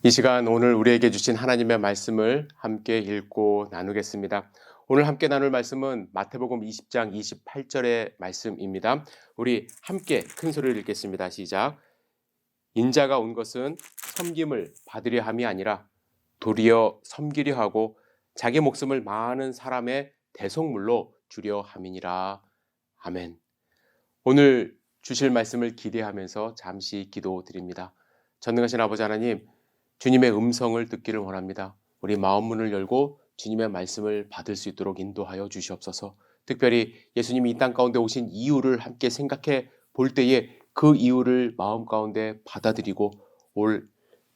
이 시간 오늘 우리에게 주신 하나님의 말씀을 함께 읽고 나누겠습니다. 오늘 함께 나눌 말씀은 마태복음 20장 28절의 말씀입니다. 우리 함께 큰 소리를 읽겠습니다. 시작. 인자가 온 것은 섬김을 받으려 함이 아니라 도리어 섬기려 하고 자기 목숨을 많은 사람의 대속물로 주려 함이니라. 아멘. 오늘 주실 말씀을 기대하면서 잠시 기도드립니다. 전능하신 아버지 하나님, 주님의 음성을 듣기를 원합니다. 우리 마음 문을 열고 주님의 말씀을 받을 수 있도록 인도하여 주시옵소서. 특별히 예수님이 이 땅 가운데 오신 이유를 함께 생각해 볼 때에 그 이유를 마음 가운데 받아들이고 올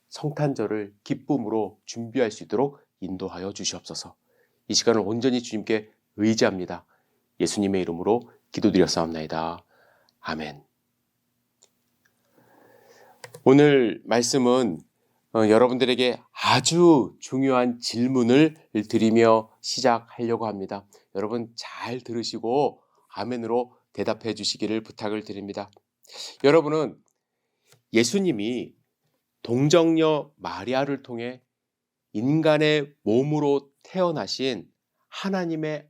성탄절을 기쁨으로 준비할 수 있도록 인도하여 주시옵소서. 이 시간을 온전히 주님께 의지합니다. 예수님의 이름으로 기도드렸사옵나이다. 아멘. 오늘 말씀은 여러분들에게 아주 중요한 질문을 드리며 시작하려고 합니다. 여러분 잘 들으시고 아멘으로 대답해 주시기를 부탁을 드립니다. 여러분은 예수님이 동정녀 마리아를 통해 인간의 몸으로 태어나신 하나님의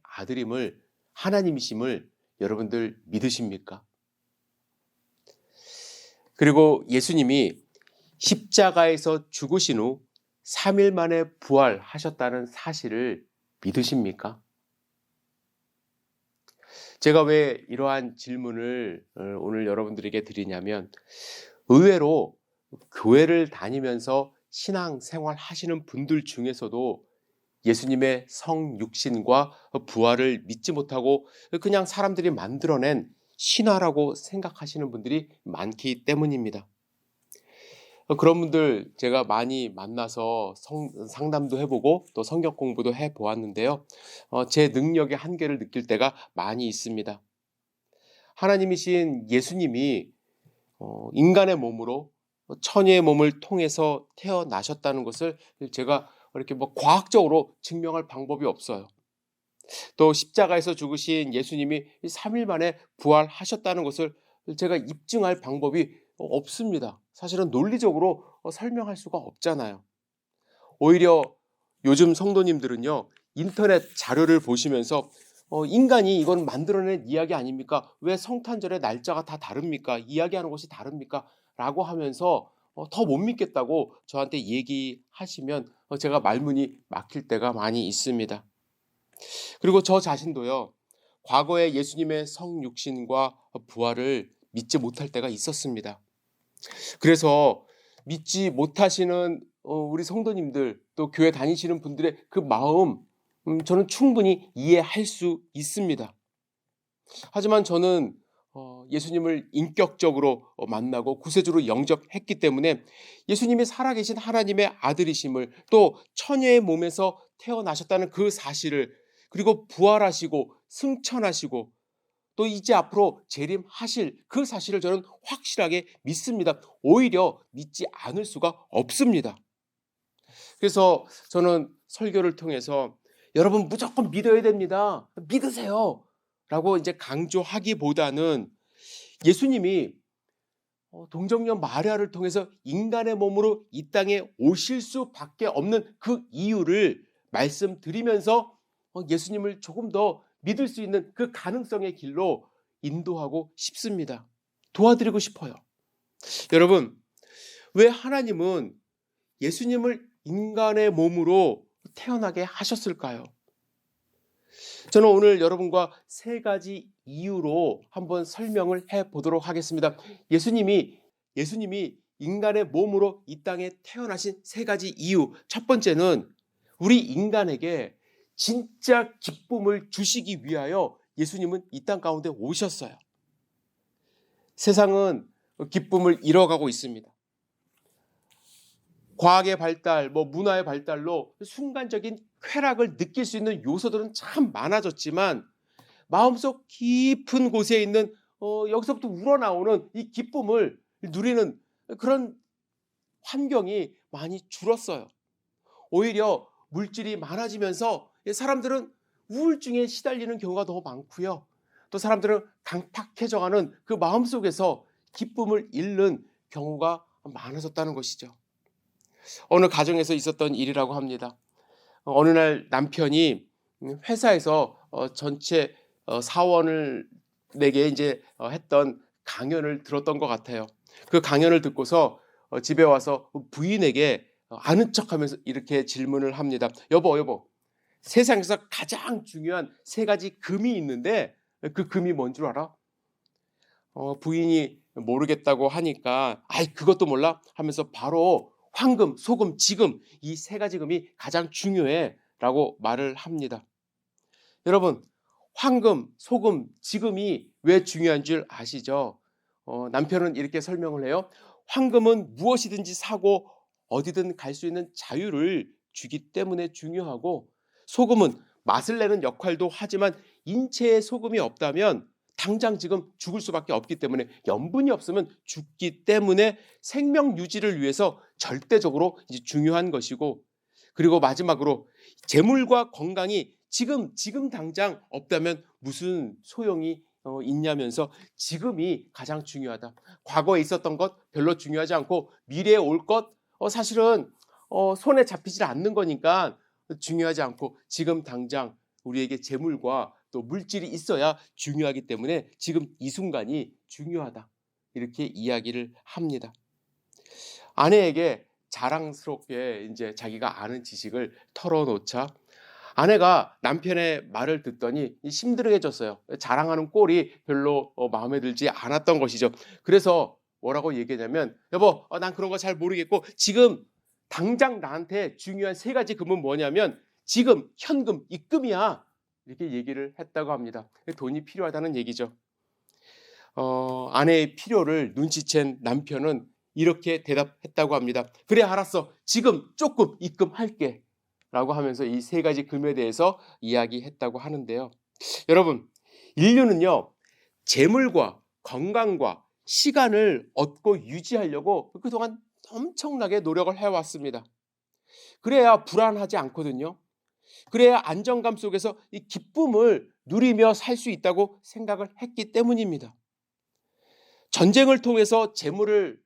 하나님이심을 여러분들 믿으십니까? 그리고 예수님이 십자가에서 죽으신 후 3일 만에 부활하셨다는 사실을 믿으십니까? 제가 왜 이러한 질문을 오늘 여러분들에게 드리냐면, 의외로 교회를 다니면서 신앙생활 하시는 분들 중에서도 예수님의 성육신과 부활을 믿지 못하고 그냥 사람들이 만들어낸 신화라고 생각하시는 분들이 많기 때문입니다. 그런 분들 제가 많이 만나서 상담도 해보고 또 성경 공부도 해보았는데요. 제 능력의 한계를 느낄 때가 많이 있습니다. 하나님이신 예수님이 인간의 몸으로 처녀의 몸을 통해서 태어나셨다는 것을 제가 이렇게 과학적으로 증명할 방법이 없어요. 또 십자가에서 죽으신 예수님이 3일 만에 부활하셨다는 것을 제가 입증할 방법이 없습니다. 사실은 논리적으로 설명할 수가 없잖아요. 오히려 요즘 성도님들은요, 인터넷 자료를 보시면서 인간이 이건 만들어낸 이야기 아닙니까? 왜 성탄절의 날짜가 다 다릅니까? 이야기하는 것이 다릅니까? 라고 하면서 더 못 믿겠다고 저한테 얘기하시면 제가 말문이 막힐 때가 많이 있습니다. 그리고 저 자신도요, 과거에 예수님의 성육신과 부활을 믿지 못할 때가 있었습니다. 그래서 믿지 못하시는 우리 성도님들, 또 교회 다니시는 분들의 그 마음, 저는 충분히 이해할 수 있습니다. 하지만 저는 예수님을 인격적으로 만나고 구세주로 영접했기 때문에 예수님이 살아계신 하나님의 아들이심을, 또 처녀의 몸에서 태어나셨다는 그 사실을, 그리고 부활하시고 승천하시고 또 이제 앞으로 재림하실 그 사실을 저는 확실하게 믿습니다. 오히려 믿지 않을 수가 없습니다. 그래서 저는 설교를 통해서 여러분 무조건 믿어야 됩니다. 믿으세요. 라고 이제 강조하기보다는 예수님이 동정녀 마리아를 통해서 인간의 몸으로 이 땅에 오실 수밖에 없는 그 이유를 말씀드리면서 예수님을 조금 더 믿을 수 있는 그 가능성의 길로 인도하고 싶습니다. 도와드리고 싶어요. 여러분, 왜 하나님은 예수님을 인간의 몸으로 태어나게 하셨을까요? 저는 오늘 여러분과 세 가지 이유로 한번 설명을 해보도록 하겠습니다. 예수님이 인간의 몸으로 이 땅에 태어나신 세 가지 이유. 첫 번째는 우리 인간에게 진짜 기쁨을 주시기 위하여 예수님은 이 땅 가운데 오셨어요. 세상은 기쁨을 잃어가고 있습니다. 과학의 발달, 문화의 발달로 순간적인 쾌락을 느낄 수 있는 요소들은 참 많아졌지만 마음속 깊은 곳에 있는 여기서부터 우러나오는 이 기쁨을 누리는 그런 환경이 많이 줄었어요. 오히려 물질이 많아지면서 사람들은 우울증에 시달리는 경우가 더 많고요. 또 사람들은 강팍해져가는 그 마음속에서 기쁨을 잃는 경우가 많아졌다는 것이죠. 어느 가정에서 있었던 일이라고 합니다. 어느 날 남편이 회사에서 전체 사원을 내게 이제 했던 강연을 들었던 것 같아요. 그 강연을 듣고서 집에 와서 부인에게 아는 척하면서 이렇게 질문을 합니다. 여보, 세상에서 가장 중요한 세 가지 금이 있는데 그 금이 뭔 줄 알아? 부인이 모르겠다고 하니까 아이 그것도 몰라? 하면서 바로 황금, 소금, 지금 이 세 가지 금이 가장 중요해 라고 말을 합니다. 여러분, 황금, 소금, 지금이 왜 중요한 줄 아시죠? 남편은 이렇게 설명을 해요. 황금은 무엇이든지 사고 어디든 갈 수 있는 자유를 주기 때문에 중요하고, 소금은 맛을 내는 역할도 하지만 인체에 소금이 없다면 당장 지금 죽을 수밖에 없기 때문에, 염분이 없으면 죽기 때문에 생명 유지를 위해서 절대적으로 이제 중요한 것이고, 그리고 마지막으로 재물과 건강이 지금 당장 없다면 무슨 소용이 있냐면서 지금이 가장 중요하다. 과거에 있었던 것 별로 중요하지 않고 미래에 올 것 사실은 손에 잡히질 않는 거니까 중요하지 않고, 지금 당장 우리에게 재물과 또 물질이 있어야 중요하기 때문에 지금 이 순간이 중요하다. 이렇게 이야기를 합니다. 아내에게 자랑스럽게 이제 자기가 아는 지식을 털어놓자 아내가 남편의 말을 듣더니 심드렁해졌어요. 자랑하는 꼴이 별로 마음에 들지 않았던 것이죠. 그래서 뭐라고 얘기하냐면, 여보, 난 그런 거 잘 모르겠고 지금 당장 나한테 중요한 세 가지 금은 뭐냐면 지금 현금, 입금이야. 이렇게 얘기를 했다고 합니다. 돈이 필요하다는 얘기죠. 아내의 필요를 눈치챈 남편은 이렇게 대답했다고 합니다. 그래, 알았어. 지금 조금 입금할게. 라고 하면서 이 세 가지 금에 대해서 이야기했다고 하는데요. 여러분, 인류는요, 재물과 건강과 시간을 얻고 유지하려고 그동안 엄청나게 노력을 해왔습니다. 그래야 불안하지 않거든요. 그래야 안정감 속에서 이 기쁨을 누리며 살 수 있다고 생각을 했기 때문입니다. 전쟁을 통해서 재물을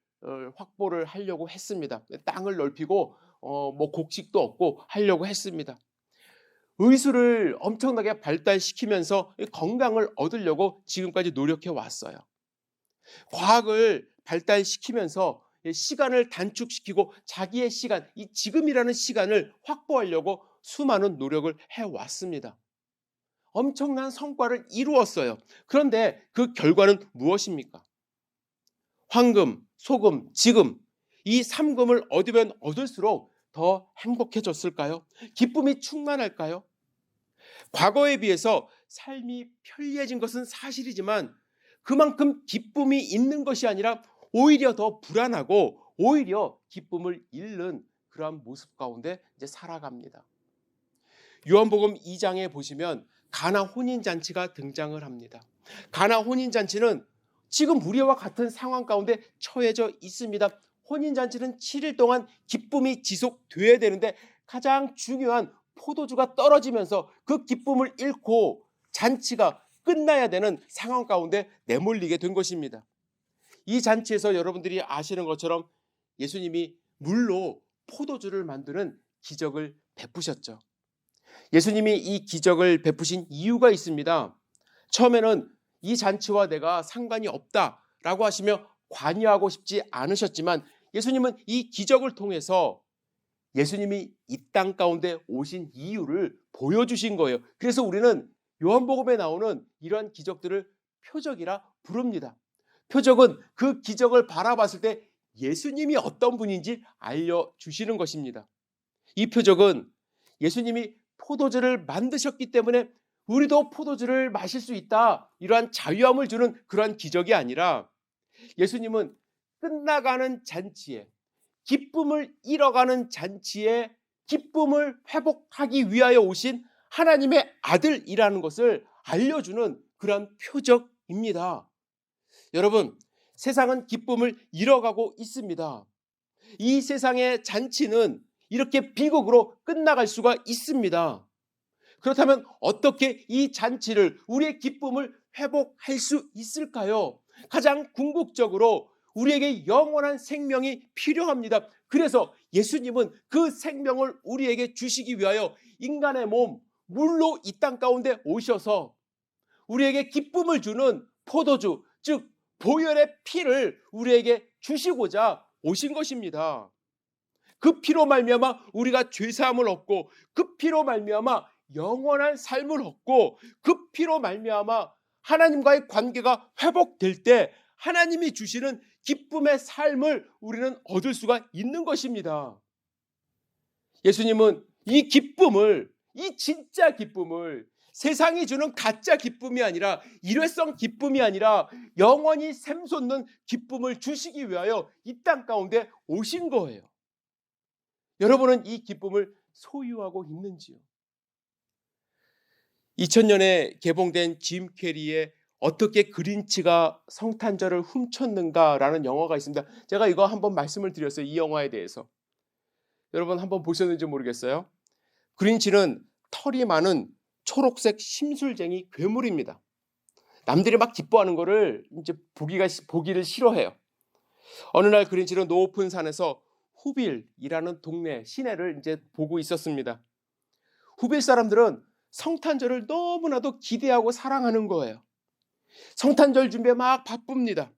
확보를 하려고 했습니다. 땅을 넓히고 뭐 곡식도 얻고 하려고 했습니다. 의술을 엄청나게 발달시키면서 건강을 얻으려고 지금까지 노력해 왔어요. 과학을 발달시키면서 시간을 단축시키고 자기의 시간, 이 지금이라는 시간을 확보하려고 수많은 노력을 해왔습니다. 엄청난 성과를 이루었어요. 그런데 그 결과는 무엇입니까? 황금, 소금, 지금 이 삼금을 얻으면 얻을수록 더 행복해졌을까요? 기쁨이 충만할까요? 과거에 비해서 삶이 편리해진 것은 사실이지만 그만큼 기쁨이 있는 것이 아니라 오히려 더 불안하고 오히려 기쁨을 잃는 그러한 모습 가운데 이제 살아갑니다. 요한복음 2장에 보시면 가나 혼인잔치가 등장을 합니다. 가나 혼인잔치는 지금 우리와 같은 상황 가운데 처해져 있습니다. 혼인잔치는 7일 동안 기쁨이 지속돼야 되는데 가장 중요한 포도주가 떨어지면서 그 기쁨을 잃고 잔치가 끝나야 되는 상황 가운데 내몰리게 된 것입니다. 이 잔치에서 여러분들이 아시는 것처럼 예수님이 물로 포도주를 만드는 기적을 베푸셨죠. 예수님이 이 기적을 베푸신 이유가 있습니다. 처음에는 이 잔치와 내가 상관이 없다라고 하시며 관여하고 싶지 않으셨지만 예수님은 이 기적을 통해서 예수님이 이 땅 가운데 오신 이유를 보여주신 거예요. 그래서 우리는 요한복음에 나오는 이러한 기적들을 표적이라 부릅니다. 표적은 그 기적을 바라봤을 때 예수님이 어떤 분인지 알려주시는 것입니다. 이 표적은 예수님이 포도주를 만드셨기 때문에 우리도 포도주를 마실 수 있다, 이러한 자유함을 주는 그러한 기적이 아니라 예수님은 끝나가는 잔치에, 기쁨을 잃어가는 잔치에 기쁨을 회복하기 위하여 오신 하나님의 아들이라는 것을 알려주는 그러한 표적입니다. 여러분, 세상은 기쁨을 잃어가고 있습니다. 이 세상의 잔치는 이렇게 비극으로 끝나갈 수가 있습니다. 그렇다면 어떻게 이 잔치를, 우리의 기쁨을 회복할 수 있을까요? 가장 궁극적으로 우리에게 영원한 생명이 필요합니다. 그래서 예수님은 그 생명을 우리에게 주시기 위하여 인간의 몸, 물로 이 땅 가운데 오셔서 우리에게 기쁨을 주는 포도주, 즉 보혈의 피를 우리에게 주시고자 오신 것입니다. 그 피로 말미암아 우리가 죄사함을 얻고, 그 피로 말미암아 영원한 삶을 얻고, 그 피로 말미암아 하나님과의 관계가 회복될 때 하나님이 주시는 기쁨의 삶을 우리는 얻을 수가 있는 것입니다. 예수님은 이 기쁨을, 이 진짜 기쁨을, 세상이 주는 가짜 기쁨이 아니라, 일회성 기쁨이 아니라 영원히 샘솟는 기쁨을 주시기 위하여 이 땅 가운데 오신 거예요. 여러분은 이 기쁨을 소유하고 있는지요? 2000년에 개봉된 짐 캐리의 어떻게 그린치가 성탄절을 훔쳤는가라는 영화가 있습니다. 제가 이거 한번 말씀을 드렸어요. 이 영화에 대해서. 여러분 한번 보셨는지 모르겠어요. 그린치는 털이 많은 초록색 심술쟁이 괴물입니다. 남들이 막 기뻐하는 거를 이제 보기를 싫어해요. 어느 날 그린치는 높은 산에서 후빌이라는 동네 시내를 이제 보고 있었습니다. 후빌 사람들은 성탄절을 너무나도 기대하고 사랑하는 거예요. 성탄절 준비에 막 바쁩니다.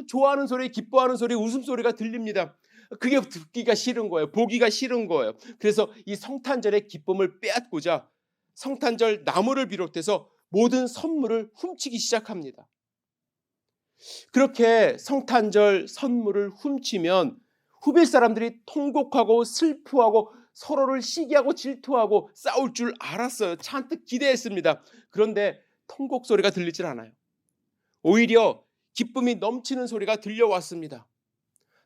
좋아하는 소리, 기뻐하는 소리, 웃음소리가 들립니다. 그게 듣기가 싫은 거예요. 보기가 싫은 거예요. 그래서 이 성탄절의 기쁨을 빼앗고자 성탄절 나무를 비롯해서 모든 선물을 훔치기 시작합니다. 그렇게 성탄절 선물을 훔치면 후빌 사람들이 통곡하고 슬퍼하고 서로를 시기하고 질투하고 싸울 줄 알았어요. 잔뜩 기대했습니다. 그런데 통곡 소리가 들리질 않아요. 오히려 기쁨이 넘치는 소리가 들려왔습니다.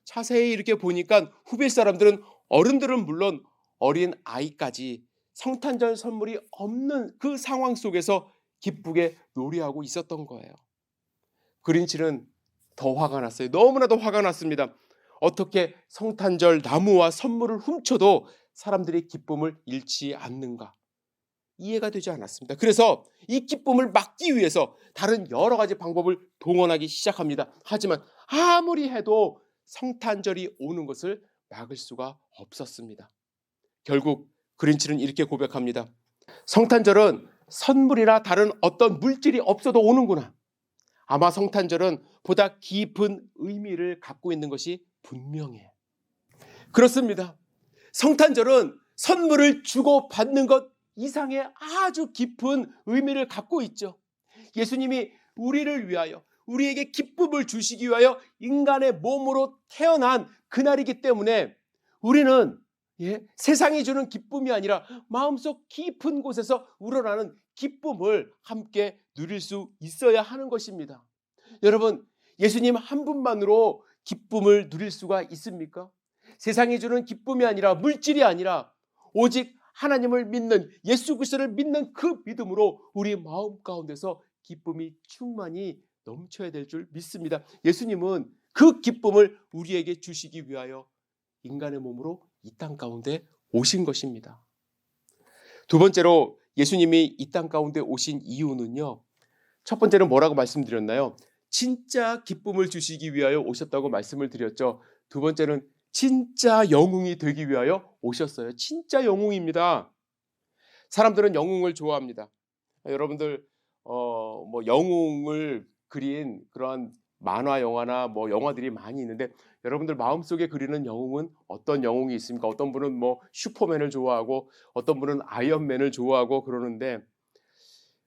자세히 이렇게 보니까 후빌 사람들은, 어른들은 물론 어린 아이까지 성탄절 선물이 없는 그 상황 속에서 기쁘게 놀이하고 있었던 거예요. 그린치는 더 화가 났어요. 너무나도 화가 났습니다. 어떻게 성탄절 나무와 선물을 훔쳐도 사람들이 기쁨을 잃지 않는가? 이해가 되지 않았습니다. 그래서 이 기쁨을 막기 위해서 다른 여러 가지 방법을 동원하기 시작합니다. 하지만 아무리 해도 성탄절이 오는 것을 막을 수가 없었습니다. 결국 그린치는 이렇게 고백합니다. 성탄절은 선물이나 다른 어떤 물질이 없어도 오는구나. 아마 성탄절은 보다 깊은 의미를 갖고 있는 것이 분명해. 그렇습니다. 성탄절은 선물을 주고 받는 것 이상의 아주 깊은 의미를 갖고 있죠. 예수님이 우리를 위하여, 우리에게 기쁨을 주시기 위하여 인간의 몸으로 태어난 그날이기 때문에 우리는 세상이 주는 기쁨이 아니라 마음속 깊은 곳에서 우러나는 기쁨을 함께 누릴 수 있어야 하는 것입니다. 여러분, 예수님 한 분만으로 기쁨을 누릴 수가 있습니까? 세상이 주는 기쁨이 아니라, 물질이 아니라 오직 하나님을 믿는, 예수 그리스도를 믿는 그 믿음으로 우리 마음 가운데서 기쁨이 충만히 넘쳐야 될 줄 믿습니다. 예수님은 그 기쁨을 우리에게 주시기 위하여 인간의 몸으로 이 땅 가운데 오신 것입니다. 두 번째로 예수님이 이 땅 가운데 오신 이유는요, 첫 번째는 뭐라고 말씀드렸나요? 진짜 기쁨을 주시기 위하여 오셨다고 말씀을 드렸죠. 두 번째는 진짜 영웅이 되기 위하여 오셨어요. 진짜 영웅입니다. 사람들은 영웅을 좋아합니다. 여러분들 영웅을 그린 그런 만화 영화나 영화들이 많이 있는데, 여러분들 마음속에 그리는 영웅은 어떤 영웅이 있습니까? 어떤 분은 슈퍼맨을 좋아하고, 어떤 분은 아이언맨을 좋아하고 그러는데,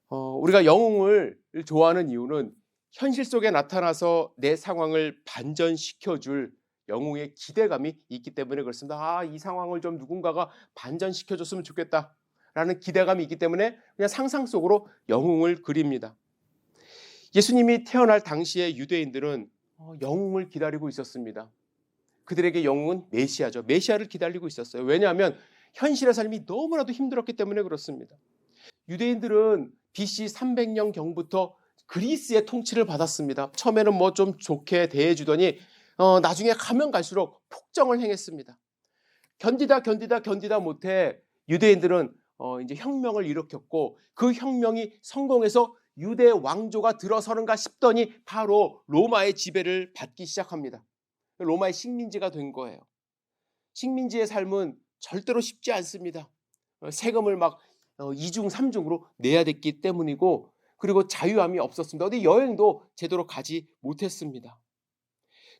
우리가 영웅을 좋아하는 이유는 현실 속에 나타나서 내 상황을 반전시켜줄 영웅의 기대감이 있기 때문에 그렇습니다. 이 상황을 좀 누군가가 반전시켜줬으면 좋겠다라는 기대감이 있기 때문에 그냥 상상 속으로 영웅을 그립니다. 예수님이 태어날 당시에 유대인들은 영웅을 기다리고 있었습니다. 그들에게 영웅은 메시아죠. 메시아를 기다리고 있었어요. 왜냐하면 현실의 삶이 너무나도 힘들었기 때문에 그렇습니다. 유대인들은 BC 300년경부터 그리스의 통치를 받았습니다. 처음에는 좀 좋게 대해주더니 나중에 가면 갈수록 폭정을 행했습니다. 견디다 못해 유대인들은 이제 혁명을 일으켰고, 그 혁명이 성공해서 유대 왕조가 들어서는가 싶더니 바로 로마의 지배를 받기 시작합니다. 로마의 식민지가 된 거예요. 식민지의 삶은 절대로 쉽지 않습니다. 세금을 막 이중 삼중으로 내야 됐기 때문이고, 그리고 자유함이 없었습니다. 어디 여행도 제대로 가지 못했습니다.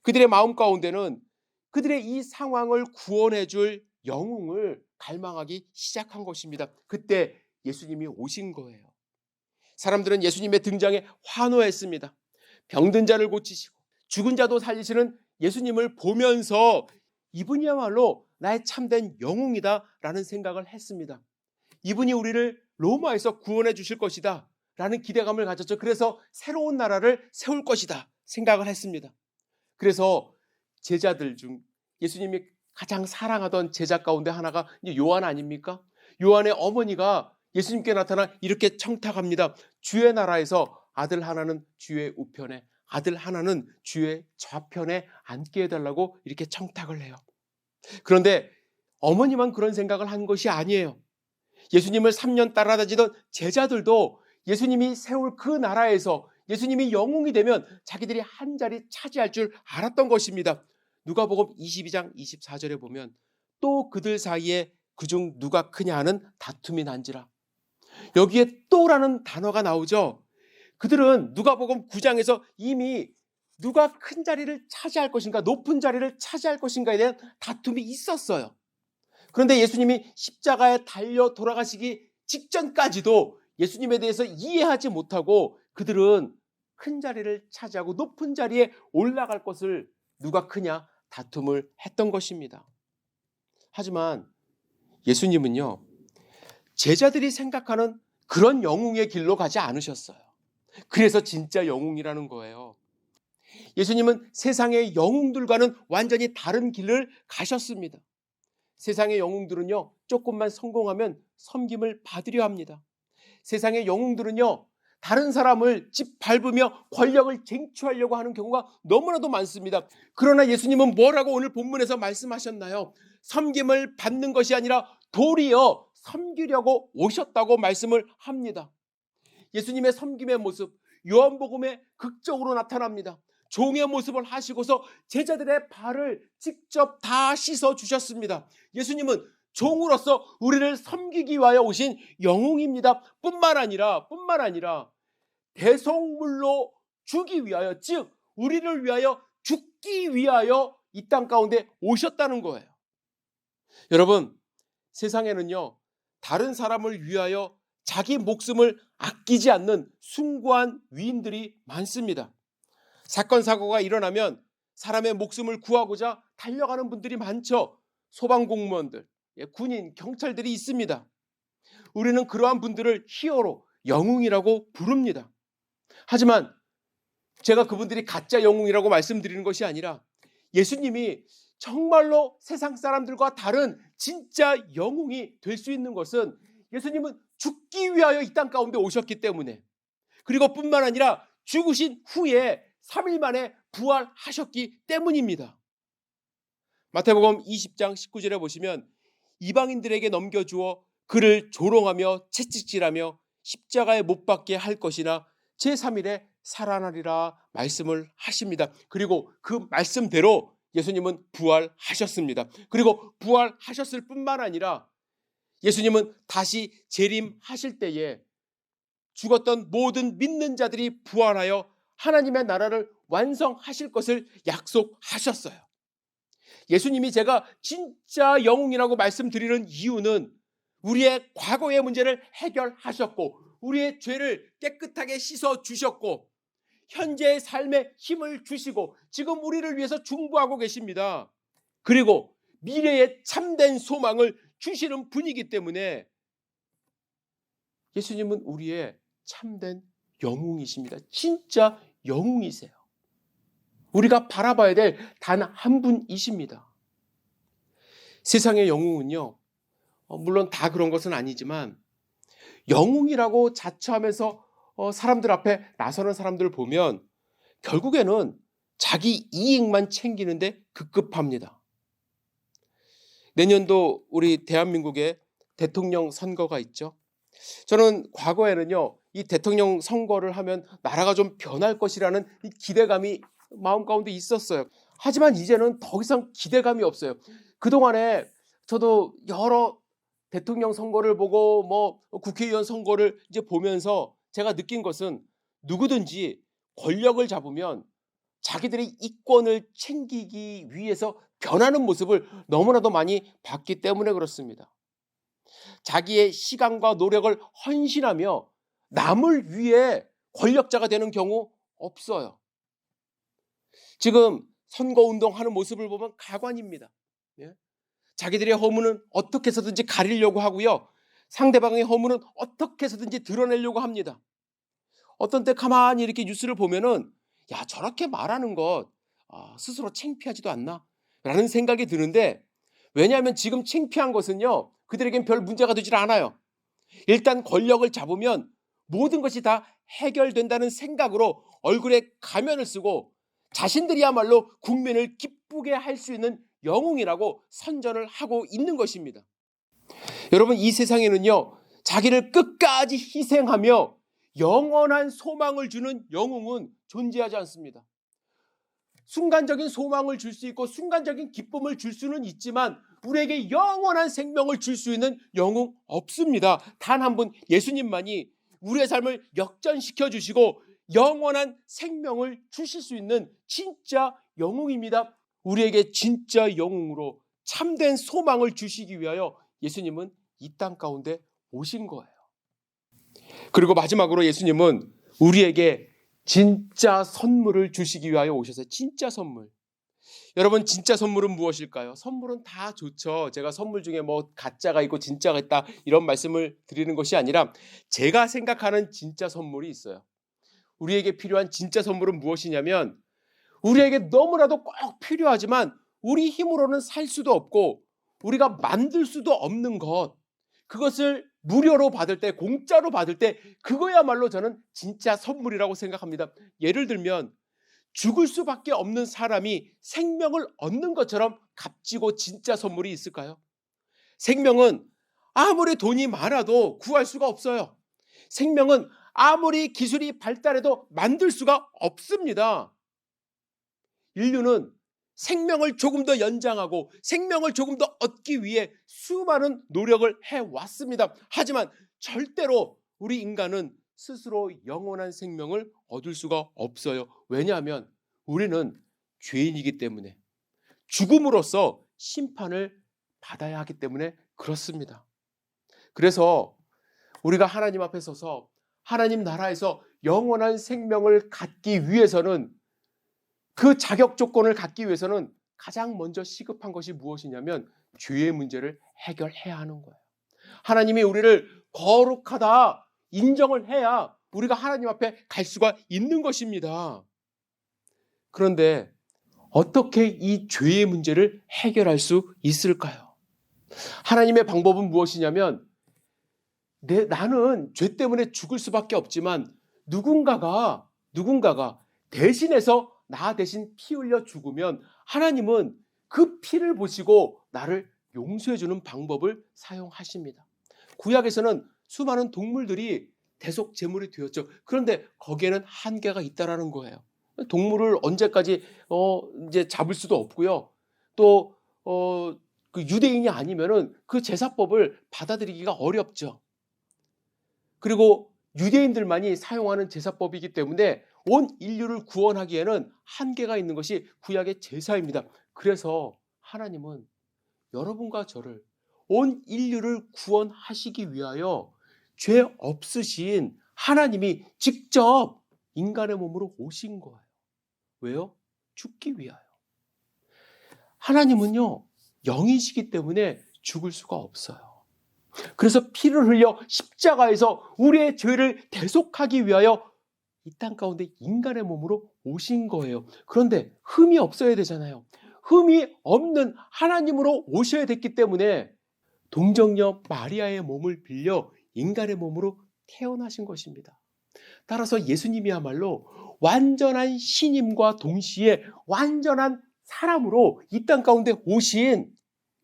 그들의 마음 가운데는 그들의 이 상황을 구원해 줄 영웅을 갈망하기 시작한 것입니다. 그때 예수님이 오신 거예요. 사람들은 예수님의 등장에 환호했습니다. 병든 자를 고치시고 죽은 자도 살리시는 예수님을 보면서 이분이야말로 나의 참된 영웅이다 라는 생각을 했습니다. 이분이 우리를 로마에서 구원해 주실 것이다 라는 기대감을 가졌죠. 그래서 새로운 나라를 세울 것이다 생각을 했습니다. 그래서 제자들 중 예수님이 가장 사랑하던 제자 가운데 하나가 요한 아닙니까? 요한의 어머니가 예수님께 나타나 이렇게 청탁합니다. 주의 나라에서 아들 하나는 주의 우편에, 아들 하나는 주의 좌편에 앉게 해달라고 이렇게 청탁을 해요. 그런데 어머니만 그런 생각을 한 것이 아니에요. 예수님을 3년 따라다니던 제자들도 예수님이 세울 그 나라에서 예수님이 영웅이 되면 자기들이 한 자리 차지할 줄 알았던 것입니다. 누가복음 22장 24절에 보면 또 그들 사이에 그중 누가 크냐 하는 다툼이 난지라. 여기에 또라는 단어가 나오죠. 그들은 누가복음 9장에서 이미 누가 큰 자리를 차지할 것인가, 높은 자리를 차지할 것인가에 대한 다툼이 있었어요. 그런데 예수님이 십자가에 달려 돌아가시기 직전까지도 예수님에 대해서 이해하지 못하고 그들은 큰 자리를 차지하고 높은 자리에 올라갈 것을 누가 크냐 다툼을 했던 것입니다. 하지만 예수님은요, 제자들이 생각하는 그런 영웅의 길로 가지 않으셨어요. 그래서 진짜 영웅이라는 거예요. 예수님은 세상의 영웅들과는 완전히 다른 길을 가셨습니다. 세상의 영웅들은요, 조금만 성공하면 섬김을 받으려 합니다. 세상의 영웅들은요, 다른 사람을 짓밟으며 권력을 쟁취하려고 하는 경우가 너무나도 많습니다. 그러나 예수님은 뭐라고 오늘 본문에서 말씀하셨나요? 섬김을 받는 것이 아니라 도리어 섬기려고 오셨다고 말씀을 합니다. 예수님의 섬김의 모습, 요한복음에 극적으로 나타납니다. 종의 모습을 하시고서 제자들의 발을 직접 다 씻어 주셨습니다. 예수님은 종으로서 우리를 섬기기 위하여 오신 영웅입니다. 뿐만 아니라 대속물로 주기 위하여, 즉 우리를 위하여 죽기 위하여 이 땅 가운데 오셨다는 거예요. 여러분, 세상에는요, 다른 사람을 위하여 자기 목숨을 아끼지 않는 숭고한 위인들이 많습니다. 사건 사고가 일어나면 사람의 목숨을 구하고자 달려가는 분들이 많죠. 소방공무원들, 군인, 경찰들이 있습니다. 우리는 그러한 분들을 히어로, 영웅이라고 부릅니다. 하지만 제가 그분들이 가짜 영웅이라고 말씀드리는 것이 아니라 예수님이 정말로 세상 사람들과 다른 진짜 영웅이 될 수 있는 것은 예수님은 죽기 위하여 이 땅 가운데 오셨기 때문에, 그리고 뿐만 아니라 죽으신 후에 3일 만에 부활하셨기 때문입니다. 마태복음 20장 19절에 보시면 이방인들에게 넘겨주어 그를 조롱하며 채찍질하며 십자가에 못 박게 할 것이나 제3일에 살아나리라 말씀을 하십니다. 그리고 그 말씀대로 예수님은 부활하셨습니다. 그리고 부활하셨을 뿐만 아니라 예수님은 다시 재림하실 때에 죽었던 모든 믿는 자들이 부활하여 하나님의 나라를 완성하실 것을 약속하셨어요. 예수님이 제가 진짜 영웅이라고 말씀드리는 이유는 우리의 과거의 문제를 해결하셨고 우리의 죄를 깨끗하게 씻어 주셨고 현재의 삶에 힘을 주시고 지금 우리를 위해서 중보하고 계십니다. 그리고 미래의 참된 소망을 주시는 분이기 때문에 예수님은 우리의 참된 영웅이십니다. 진짜 영웅이세요. 우리가 바라봐야 될 단 한 분이십니다. 세상의 영웅은요, 물론 다 그런 것은 아니지만 영웅이라고 자처하면서 사람들 앞에 나서는 사람들을 보면 결국에는 자기 이익만 챙기는데 급급합니다. 내년도 우리 대한민국에 대통령 선거가 있죠. 저는 과거에는요, 이 대통령 선거를 하면 나라가 좀 변할 것이라는 기대감이 마음 가운데 있었어요. 하지만 이제는 더 이상 기대감이 없어요. 그동안에 저도 여러 대통령 선거를 보고 뭐 국회의원 선거를 이제 보면서 제가 느낀 것은 누구든지 권력을 잡으면 자기들의 이권을 챙기기 위해서 변하는 모습을 너무나도 많이 봤기 때문에 그렇습니다. 자기의 시간과 노력을 헌신하며 남을 위해 권력자가 되는 경우 없어요. 지금 선거운동하는 모습을 보면 가관입니다. 예? 자기들의 허물은 어떻게 해서든지 가리려고 하고요. 상대방의 허물은 어떻게 해서든지 드러내려고 합니다. 어떤 때 가만히 이렇게 뉴스를 보면은 야, 저렇게 말하는 것 스스로 창피하지도 않나? 라는 생각이 드는데, 왜냐하면 지금 창피한 것은요, 그들에겐 별 문제가 되질 않아요. 일단 권력을 잡으면 모든 것이 다 해결된다는 생각으로 얼굴에 가면을 쓰고 자신들이야말로 국민을 기쁘게 할 수 있는 영웅이라고 선전을 하고 있는 것입니다. 여러분, 이 세상에는요, 자기를 끝까지 희생하며 영원한 소망을 주는 영웅은 존재하지 않습니다. 순간적인 소망을 줄 수 있고 순간적인 기쁨을 줄 수는 있지만 우리에게 영원한 생명을 줄 수 있는 영웅 없습니다. 단 한 분 예수님만이 우리의 삶을 역전시켜 주시고 영원한 생명을 주실 수 있는 진짜 영웅입니다. 우리에게 진짜 영웅으로 참된 소망을 주시기 위하여 예수님은 이 땅 가운데 오신 거예요. 그리고 마지막으로 예수님은 우리에게 진짜 선물을 주시기 위하여 오셔서, 진짜 선물. 여러분, 진짜 선물은 무엇일까요? 선물은 다 좋죠. 제가 선물 중에 뭐 가짜가 있고 진짜가 있다 이런 말씀을 드리는 것이 아니라 제가 생각하는 진짜 선물이 있어요. 우리에게 필요한 진짜 선물은 무엇이냐면, 우리에게 너무나도 꼭 필요하지만 우리 힘으로는 살 수도 없고 우리가 만들 수도 없는 것, 그것을 무료로 받을 때, 공짜로 받을 때, 그거야말로 저는 진짜 선물이라고 생각합니다. 예를 들면 죽을 수밖에 없는 사람이 생명을 얻는 것처럼 값지고 진짜 선물이 있을까요? 생명은 아무리 돈이 많아도 구할 수가 없어요. 생명은 아무리 기술이 발달해도 만들 수가 없습니다. 인류는 생명을 조금 더 연장하고 생명을 조금 더 얻기 위해 수많은 노력을 해왔습니다. 하지만 절대로 우리 인간은 스스로 영원한 생명을 얻을 수가 없어요. 왜냐하면 우리는 죄인이기 때문에, 죽음으로써 심판을 받아야 하기 때문에 그렇습니다. 그래서 우리가 하나님 앞에 서서 하나님 나라에서 영원한 생명을 갖기 위해서는, 그 자격 조건을 갖기 위해서는 가장 먼저 시급한 것이 무엇이냐면 죄의 문제를 해결해야 하는 거예요. 하나님이 우리를 거룩하다 인정을 해야 우리가 하나님 앞에 갈 수가 있는 것입니다. 그런데 어떻게 이 죄의 문제를 해결할 수 있을까요? 하나님의 방법은 무엇이냐면, 나는 죄 때문에 죽을 수밖에 없지만 누군가가 대신해서 나 대신 피 흘려 죽으면 하나님은 그 피를 보시고 나를 용서해 주는 방법을 사용하십니다. 구약에서는 수많은 동물들이 대속 제물이 되었죠. 그런데 거기에는 한계가 있다라는 거예요. 동물을 언제까지 이제 잡을 수도 없고요. 또 그 유대인이 아니면은 그 제사법을 받아들이기가 어렵죠. 그리고 유대인들만이 사용하는 제사법이기 때문에 온 인류를 구원하기에는 한계가 있는 것이 구약의 제사입니다. 그래서 하나님은 여러분과 저를, 온 인류를 구원하시기 위하여 죄 없으신 하나님이 직접 인간의 몸으로 오신 거예요. 왜요? 죽기 위하여. 하나님은요, 영이시기 때문에 죽을 수가 없어요. 그래서 피를 흘려 십자가에서 우리의 죄를 대속하기 위하여 이 땅 가운데 인간의 몸으로 오신 거예요. 그런데 흠이 없어야 되잖아요. 흠이 없는 하나님으로 오셔야 됐기 때문에 동정녀 마리아의 몸을 빌려 인간의 몸으로 태어나신 것입니다. 따라서 예수님이야말로 완전한 신임과 동시에 완전한 사람으로 이 땅 가운데 오신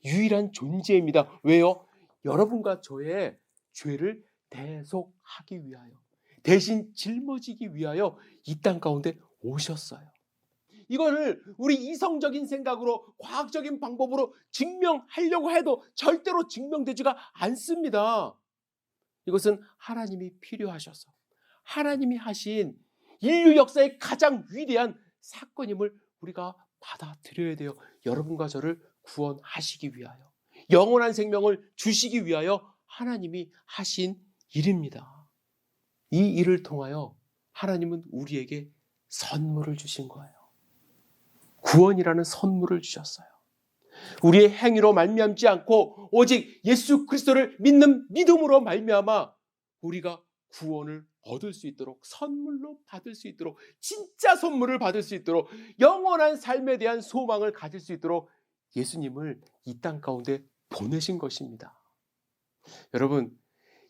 유일한 존재입니다. 왜요? 여러분과 저의 죄를 대속하기 위하여, 대신 짊어지기 위하여 이 땅 가운데 오셨어요. 이거를 우리 이성적인 생각으로 과학적인 방법으로 증명하려고 해도 절대로 증명되지가 않습니다. 이것은 하나님이 필요하셔서 하나님이 하신 인류 역사의 가장 위대한 사건임을 우리가 받아들여야 돼요. 여러분과 저를 구원하시기 위하여, 영원한 생명을 주시기 위하여 하나님이 하신 일입니다. 이 일을 통하여 하나님은 우리에게 선물을 주신 거예요. 구원이라는 선물을 주셨어요. 우리의 행위로 말미암지 않고 오직 예수 그리스도를 믿는 믿음으로 말미암아 우리가 구원을 얻을 수 있도록, 선물로 받을 수 있도록, 진짜 선물을 받을 수 있도록, 영원한 삶에 대한 소망을 가질 수 있도록 예수님을 이 땅 가운데 보내신 것입니다. 여러분,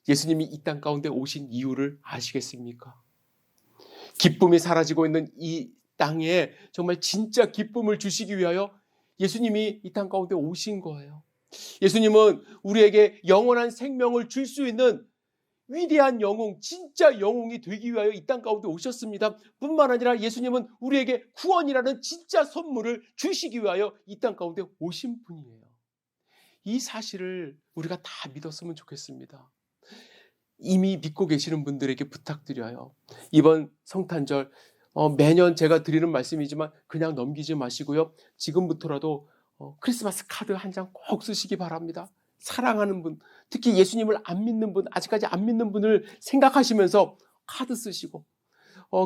예수님이 이 땅 가운데 오신 이유를 아시겠습니까? 기쁨이 사라지고 있는 이 땅에 정말 진짜 기쁨을 주시기 위하여 예수님이 이 땅 가운데 오신 거예요. 예수님은 우리에게 영원한 생명을 줄 수 있는 위대한 영웅, 진짜 영웅이 되기 위하여 이 땅 가운데 오셨습니다. 뿐만 아니라 예수님은 우리에게 구원이라는 진짜 선물을 주시기 위하여 이 땅 가운데 오신 분이에요. 이 사실을 우리가 다 믿었으면 좋겠습니다. 이미 믿고 계시는 분들에게 부탁드려요. 이번 성탄절 매년 제가 드리는 말씀이지만 그냥 넘기지 마시고요. 지금부터라도 크리스마스 카드 한 장 꼭 쓰시기 바랍니다. 사랑하는 분, 특히 예수님을 안 믿는 분, 아직까지 안 믿는 분을 생각하시면서 카드 쓰시고,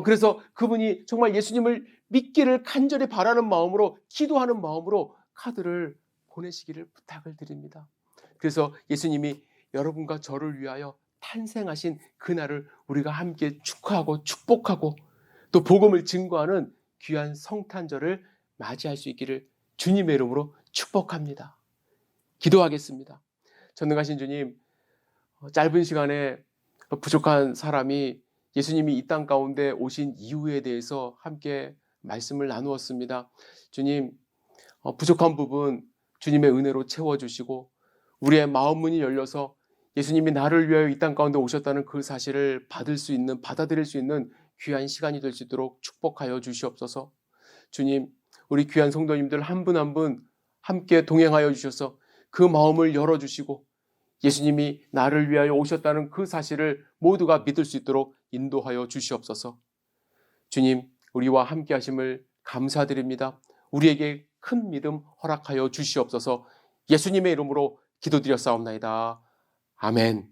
그래서 그분이 정말 예수님을 믿기를 간절히 바라는 마음으로, 기도하는 마음으로 카드를 보내시기를 부탁을 드립니다. 그래서 예수님이 여러분과 저를 위하여 탄생하신 그날을 우리가 함께 축하하고 축복하고 또 복음을 증거하는 귀한 성탄절을 맞이할 수 있기를 주님의 이름으로 축복합니다. 기도하겠습니다. 전능하신 주님, 짧은 시간에 부족한 사람이 예수님이 이 땅 가운데 오신 이유에 대해서 함께 말씀을 나누었습니다. 주님, 부족한 부분 주님의 은혜로 채워주시고 우리의 마음 문이 열려서 예수님이 나를 위하여 이 땅 가운데 오셨다는 그 사실을 받아들일 수 있는 귀한 시간이 될 수 있도록 축복하여 주시옵소서. 주님, 우리 귀한 성도님들 한 분 한 분 함께 동행하여 주셔서 그 마음을 열어주시고 예수님이 나를 위하여 오셨다는 그 사실을 모두가 믿을 수 있도록 인도하여 주시옵소서. 주님, 우리와 함께 하심을 감사드립니다. 우리에게 큰 믿음 허락하여 주시옵소서. 예수님의 이름으로 기도드렸사옵나이다. 아멘.